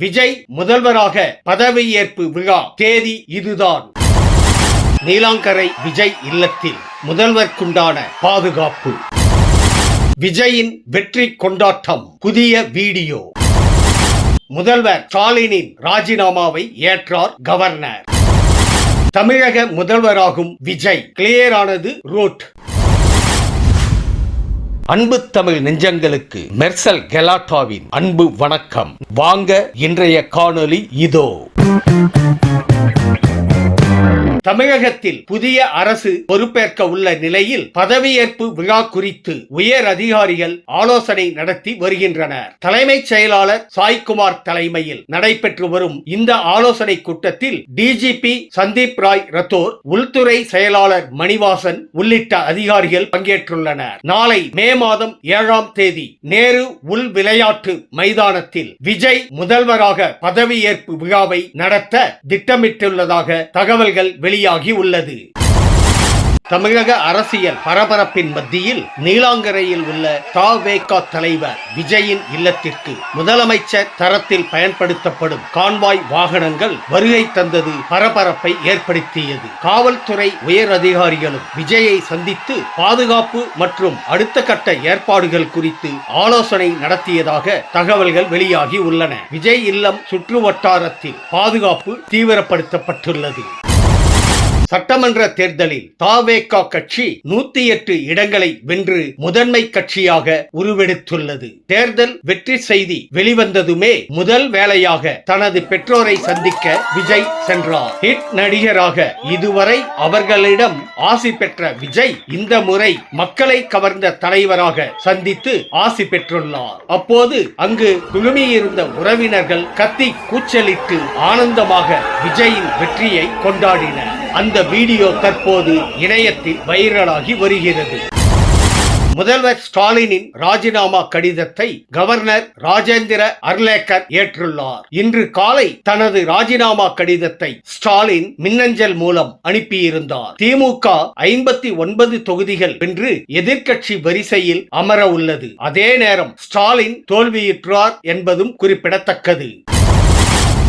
விஜய் முதல்வராக பதவியேற்பு விழா தேதி இதுதான். நீலாங்கரை விஜய் இல்லத்தில் முதல்வருக்குண்டான பாதுகாப்பு. விஜயின் வெற்றி கொண்டாட்டம். புதிய வீடியோ. முதல்வர் ஸ்டாலினின் ராஜினாமாவை ஏற்றார் கவர்னர். தமிழக முதல்வராகும் விஜய் கிளியரானது ரூட். அன்பு தமிழ் நெஞ்சங்களுக்கு மெர்சல் கெலாட்டாவின் அன்பு வணக்கம். வாங்க இன்றைய காணொளி இதோ. தமிழகத்தில் புதிய அரசு பொறுப்பேற்க உள்ள நிலையில் பதவியேற்பு விழா குறித்து உயர் அதிகாரிகள் ஆலோசனை நடத்தி வருகின்றனர். தலைமைச் செயலாளர் சாய்குமார் தலைமையில் நடைபெற்று வரும் இந்த ஆலோசனை கூட்டத்தில் டிஜிபி சந்தீப் ராய் ரத்தோர், உள்துறை செயலாளர் மணிவாசன் உள்ளிட்ட அதிகாரிகள் பங்கேற்றுள்ளனர். நாளை மே மாதம் 7ஆம் தேதி நேரு உள் விளையாட்டு மைதானத்தில் விஜய் முதல்வராக பதவியேற்பு விழாவை நடத்த திட்டமிட்டுள்ளதாக தகவல்கள் வெளியாகி உள்ளது. தமிழக அரசியல் பரபரப்பின் மத்தியில் நீலாங்கரையில் உள்ள தவேக தலைவர் விஜயின் இல்லத்திற்கு முதலமைச்சர் தரத்தில் பயன்படுத்தப்படும் கான்வாய் வாகனங்கள் வருகை தந்தது பரபரப்பை ஏற்படுத்தியது. காவல்துறை உயர் அதிகாரிகளும் விஜயை சந்தித்து பாதுகாப்பு மற்றும் அடுத்த கட்ட ஏற்பாடுகள் குறித்து ஆலோசனை நடத்தியதாக தகவல்கள் வெளியாகி உள்ளன. விஜய் இல்லம் சுற்று வட்டாரத்தில் பாதுகாப்பு தீவிரப்படுத்தப்பட்டுள்ளது. சட்டமன்ற தேர்தலில் தவேக கட்சி 108 இடங்களை வென்று முதன்மை கட்சியாக உருவெடுத்துள்ளது. தேர்தல் வெற்றி செய்தி வெளிவந்ததுமே முதல் வேளையாக தனது பெற்றோரை சந்திக்க விஜய் சென்றார். ஹிட் நடிகராக இதுவரை அவர்களிடம் ஆசி பெற்ற விஜய் இந்த முறை மக்களை கவர்ந்த தலைவராக சந்தித்து ஆசி பெற்றுள்ளார். அப்போது அங்கு குழுமியிருந்த உறவினர்கள் கத்தி கூச்சலிட்டு ஆனந்தமாக விஜயின் வெற்றியை கொண்டாடினர். அந்த வீடியோ தற்போது இணையத்தில் வைரலாகி வருகிறது. முதல்வர் ஸ்டாலினின் ராஜினாமா கடிதத்தை கவர்னர் ராஜேந்திர அர்லேக்கர் ஏற்றுள்ளார். இன்று காலை தனது ராஜினாமா கடிதத்தை ஸ்டாலின் மின்னஞ்சல் மூலம் அனுப்பியிருந்தார். திமுக 59 தொகுதிகள் வென்று எதிர்க்கட்சி வரிசையில் அமர உள்ளது. அதே நேரம் ஸ்டாலின் தோல்வியுற்றார் என்பதும் குறிப்பிடத்தக்கது.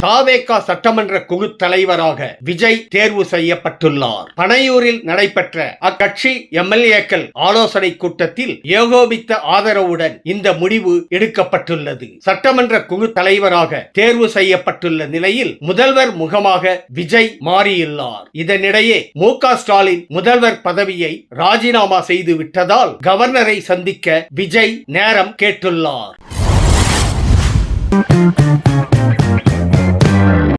தவேக சட்டமன்ற குழு தலைவராக விஜய் தேர்வு செய்யப்பட்டுள்ளார். பனையூரில் நடைபெற்ற அக்கட்சி எம்எல்ஏக்கள் ஆலோசனை கூட்டத்தில் ஏகோபித்த ஆதரவுடன் இந்த முடிவு எடுக்கப்பட்டுள்ளது. சட்டமன்ற குழு தலைவராக தேர்வு செய்யப்பட்டுள்ள நிலையில் முதல்வர் முகமாக விஜய் மாறியுள்ளார். இதனிடையே மு.க. ஸ்டாலின் முதல்வர் பதவியை ராஜினாமா செய்து விட்டதால் கவர்னரை சந்திக்க விஜய் நேரம் கேட்டுள்ளார்.